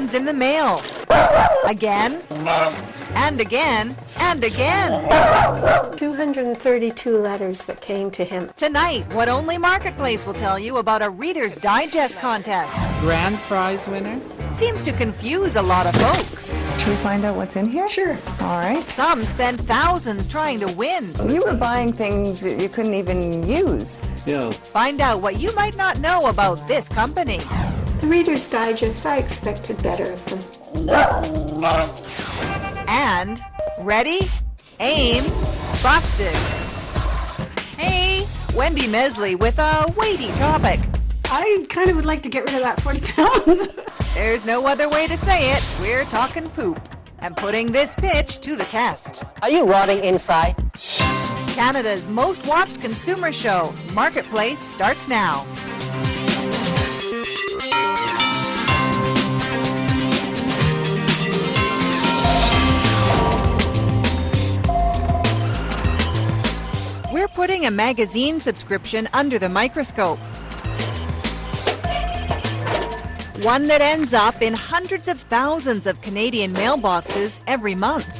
comes in the mail. Again, and again, and again. 232 letters that came to him. Tonight, what only Marketplace will tell you about a Reader's Digest contest. Grand prize winner? Seems to confuse a lot of folks. Should we find out what's in here? Sure. All right. Some spend thousands trying to win. You were buying things that you couldn't even use. Yeah. Find out what you might not know about this company. The Reader's Digest, I expected better of them. And, ready, aim, busted. Hey, Wendy Mesley with a weighty topic. I kind of would like to get rid of that 40 pounds. There's no other way to say it. We're talking poop. And putting this pitch to the test. Are you rotting inside? Canada's most watched consumer show, Marketplace, starts now. We're putting a magazine subscription under the microscope. One that ends up in hundreds of thousands of Canadian mailboxes every month.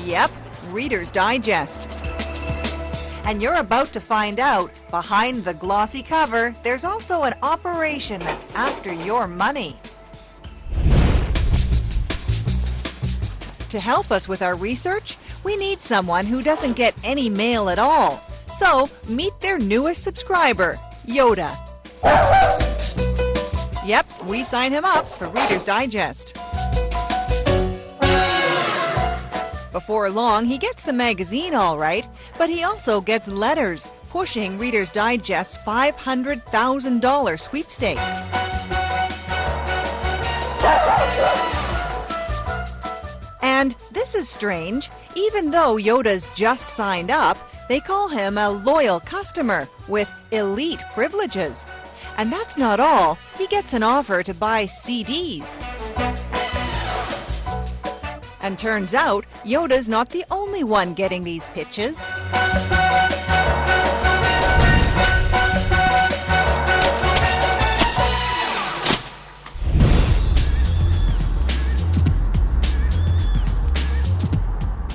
Yep, Reader's Digest. And you're about to find out, behind the glossy cover, there's also an operation that's after your money. To help us with our research, we need someone who doesn't get any mail at all. So, meet their newest subscriber, Yoda. Yep, we sign him up for Reader's Digest. Before long, he gets the magazine all right, but he also gets letters, pushing Reader's Digest's $500,000 sweepstakes. And this is strange. Even though Yoda's just signed up, they call him a loyal customer with elite privileges. And that's not all. He gets an offer to buy CDs. And turns out, Yoda's not the only one getting these pitches.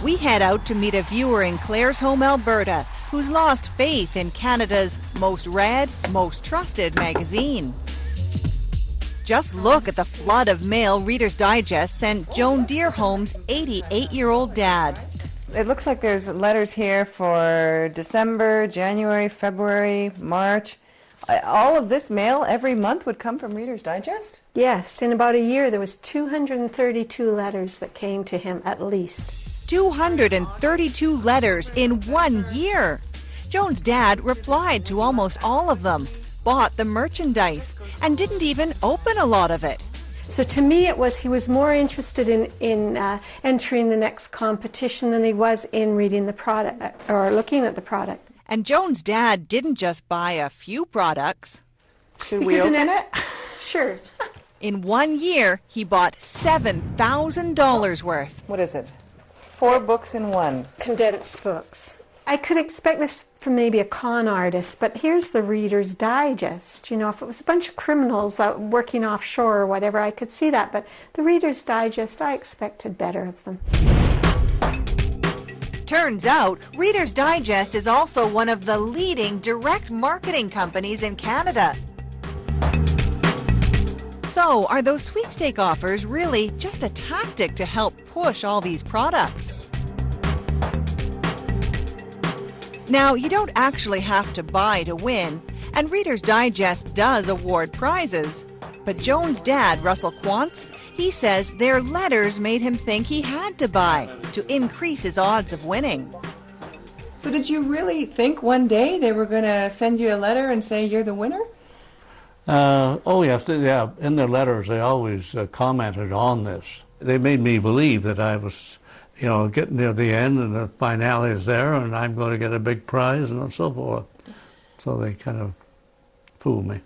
We head out to meet a viewer in Claresholm, Alberta, who's lost faith in Canada's most read, most trusted magazine. Just look at the flood of mail Reader's Digest sent Joan Deerholm's 88-year-old dad. It looks like there's letters here for December, January, February, March. All of this mail every month would come from Reader's Digest? Yes, in about a year there was 232 letters that came to him at least. 232 letters in 1 year. Joan's dad replied to almost all of them, bought the merchandise, and didn't even open a lot of it. So to me he was more interested in entering the next competition than he was in reading the product or looking at the product. And Joan's dad didn't just buy a few products. Should we open it? Sure. In 1 year, he bought $7,000 worth. What is it? 4 books in one. Condensed books. I could expect this from maybe a con artist, but here's the Reader's Digest. You know, if it was a bunch of criminals working offshore or whatever, I could see that. But the Reader's Digest, I expected better of them. Turns out, Reader's Digest is also one of the leading direct marketing companies in Canada. So, are those sweepstake offers really just a tactic to help push all these products? Now, you don't actually have to buy to win, and Reader's Digest does award prizes. But Joan's dad, Russell Quantz, he says their letters made him think he had to buy to increase his odds of winning. So did you really think one day they were going to send you a letter and say you're the winner? Oh, yes. Yeah. In their letters, they always commented on this. They made me believe that I was, getting near the end and the finale is there and I'm going to get a big prize and so forth. So they kind of fooled me.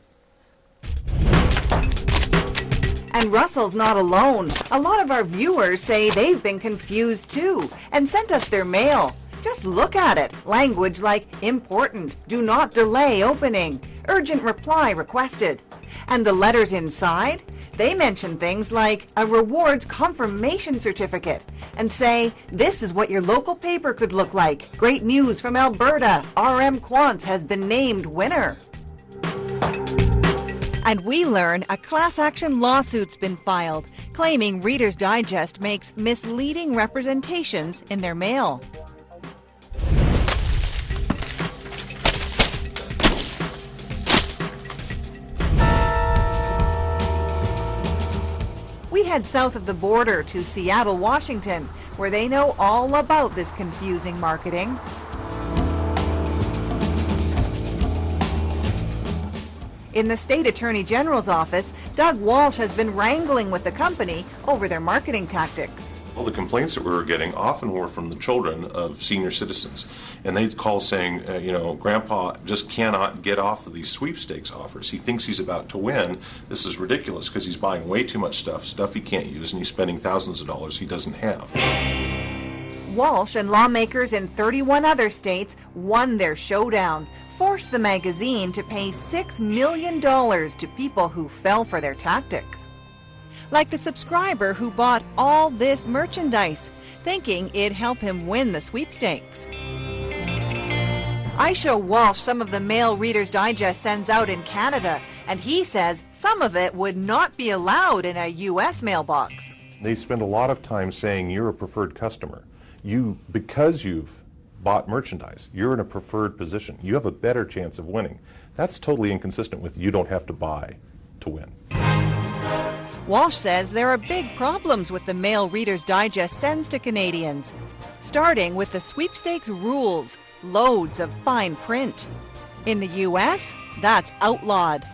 And Russell's not alone. A lot of our viewers say they've been confused too and sent us their mail. Just look at it. Language like important, do not delay opening, urgent reply requested. And the letters inside? They mention things like a rewards confirmation certificate and say, this is what your local paper could look like. Great news from Alberta. RM Quants has been named winner. And we learn a class action lawsuit's been filed, claiming Reader's Digest makes misleading representations in their mail. We head south of the border to Seattle, Washington, where they know all about this confusing marketing. In the State Attorney General's office, Doug Walsh has been wrangling with the company over their marketing tactics. Well, the complaints that we were getting often were from the children of senior citizens. And they'd call saying, Grandpa just cannot get off of these sweepstakes offers. He thinks he's about to win. This is ridiculous because he's buying way too much stuff he can't use, and he's spending thousands of dollars he doesn't have. Walsh and lawmakers in 31 other states won their showdown, forced the magazine to pay $6 million to people who fell for their tactics. Like the subscriber who bought all this merchandise, thinking it'd help him win the sweepstakes. I show Walsh some of the mail Reader's Digest sends out in Canada, and he says some of it would not be allowed in a U.S. mailbox. They spend a lot of time saying you're a preferred customer. Because you've bought merchandise, you're in a preferred position. You have a better chance of winning. That's totally inconsistent with you don't have to buy to win. Walsh says there are big problems with the mail Reader's Digest sends to Canadians, starting with the sweepstakes rules, loads of fine print. In the U.S., that's outlawed.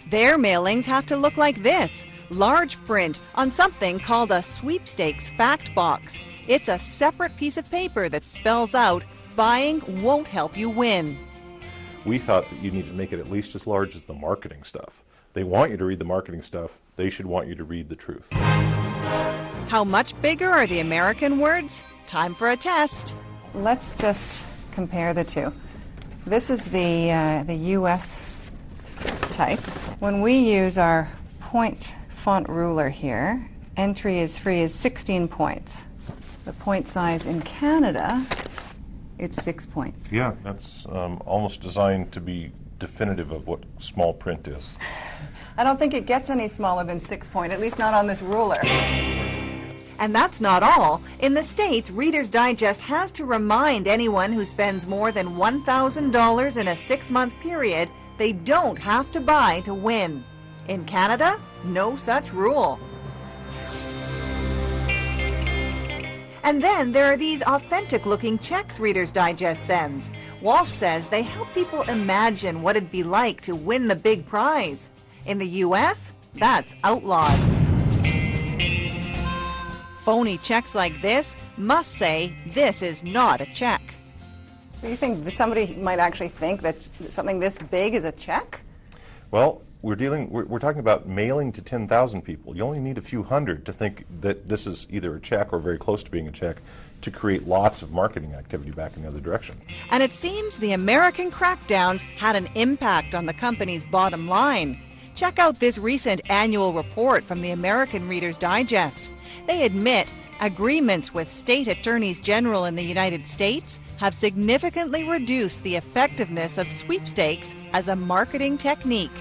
Their mailings have to look like this, large print on something called a sweepstakes fact box. It's a separate piece of paper that spells out, buying won't help you win. We thought that you need to make it at least as large as the marketing stuff. They want you to read the marketing stuff. They should want you to read the truth. How much bigger are the American words? Time for a test. Let's just compare the two. This is the U.S. type. When we use our point font ruler here, entry is free is 16 points. The point size in Canada, it's 6 points. Yeah, that's almost designed to be definitive of what small print is. I don't think it gets any smaller than 6 point, at least not on this ruler. And that's not all. In the States, Reader's Digest has to remind anyone who spends more than $1,000 in a 6-month period they don't have to buy to win. In Canada, no such rule. And then there are these authentic-looking checks Reader's Digest sends. Walsh says they help people imagine what it'd be like to win the big prize. In the U.S., that's outlawed. Phony checks like this must say this is not a check. Do you think somebody might actually think that something this big is a check? Well, we're talking about mailing to 10,000 people. You only need a few hundred to think that this is either a check or very close to being a check to create lots of marketing activity back in the other direction. And it seems the American crackdowns had an impact on the company's bottom line. Check out this recent annual report from the American Reader's Digest. They admit agreements with state attorneys general in the United States have significantly reduced the effectiveness of sweepstakes as a marketing technique.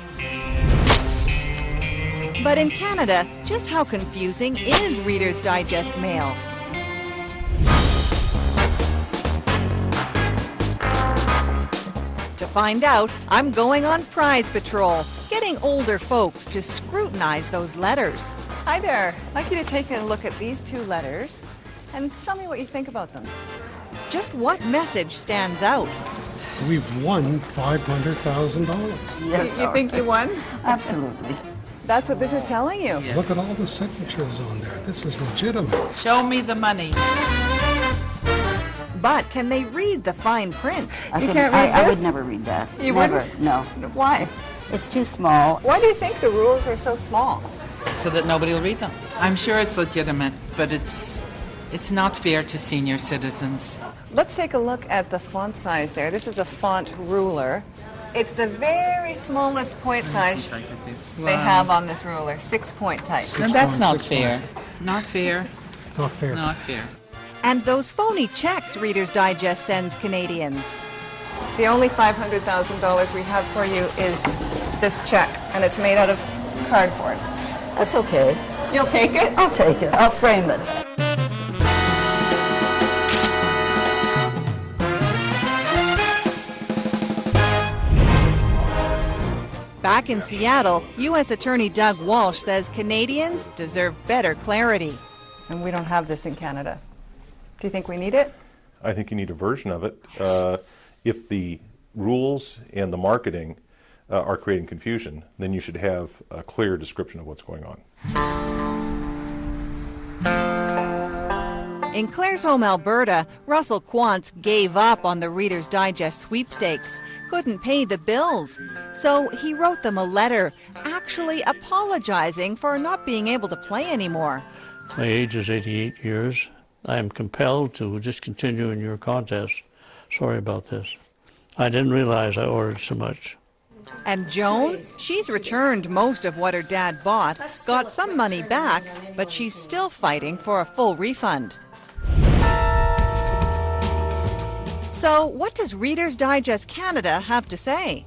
But in Canada, just how confusing is Reader's Digest mail? To find out, I'm going on prize patrol, getting older folks to scrutinize those letters. Hi there. I'd like you to take a look at these two letters and tell me what you think about them. Just what message stands out? We've won $500,000. You think you won? Absolutely. That's what this is telling you. Yes. Look at all the signatures on there. This is legitimate. Show me the money. But can they read the fine print? You can't read I this? would never read that. You never. wouldn't? No. Why? It's too small. Why do you think the rules are so small? So that nobody will read them. I'm sure it's legitimate, but it's It's not fair to senior citizens. Let's take a look at the font size there. This is a font ruler. It's the very smallest point size they have on this ruler, 6-point type. No, that's not 6 fair. points. Not fair. It's not fair. Not fair. And those phony checks Reader's Digest sends Canadians. The only $500,000 we have for you is this check, and it's made out of cardboard. That's okay. You'll take it? I'll take it. I'll frame it. Back in Seattle, U.S. Attorney Doug Walsh says Canadians deserve better clarity. And we don't have this in Canada. Do you think we need it? I think you need a version of it. If the rules and the marketing are creating confusion, then you should have a clear description of what's going on. In Claresholm, Alberta, Russell Quantz gave up on the Reader's Digest sweepstakes, couldn't pay the bills. So he wrote them a letter, actually apologizing for not being able to play anymore. My age is 88 years. I am compelled to discontinue in your contest. Sorry about this. I didn't realize I ordered so much. And Joan, she's returned most of what her dad bought, got some money back, but she's still fighting for a full refund. So what does Reader's Digest Canada have to say?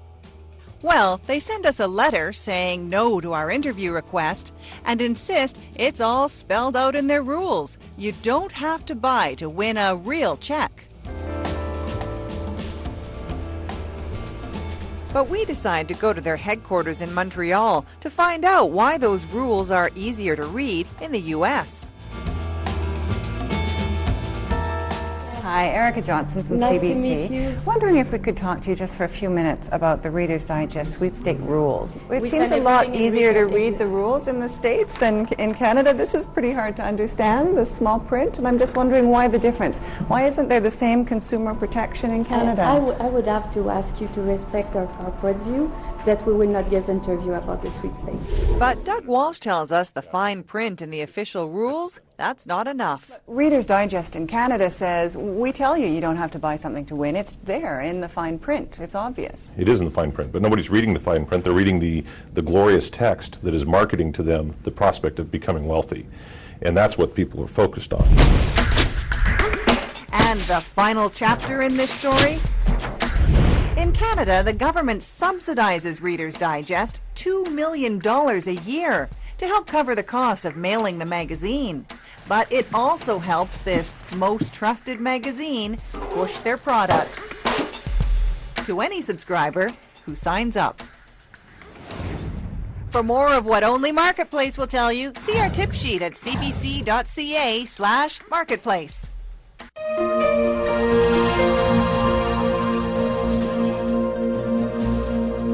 Well, they send us a letter saying no to our interview request and insist it's all spelled out in their rules. You don't have to buy to win a real check. But we decide to go to their headquarters in Montreal to find out why those rules are easier to read in the U.S. Hi, Erica Johnson from Nice CBC. to meet you. Wondering if we could talk to you just for a few minutes about the Reader's Digest sweepstake rules. It We seems send a lot everything in easier to written. read the rules in the States than in Canada. This is pretty hard to understand, the small print, and I'm just wondering why the difference. Why isn't there the same consumer protection in Canada? I would have to ask you to respect our corporate view that we will not give interview about the sweepstakes. But Doug Walsh tells us the fine print in the official rules, that's not enough. Reader's Digest in Canada says, we tell you you don't have to buy something to win. It's there in the fine print. It's obvious. It is in the fine print, but nobody's reading the fine print. They're reading the glorious text that is marketing to them the prospect of becoming wealthy. And that's what people are focused on. And the final chapter in this story? In Canada, the government subsidizes Reader's Digest $2 million a year to help cover the cost of mailing the magazine. But it also helps this most trusted magazine push their products to any subscriber who signs up. For more of what only Marketplace will tell you, see our tip sheet at cbc.ca/marketplace.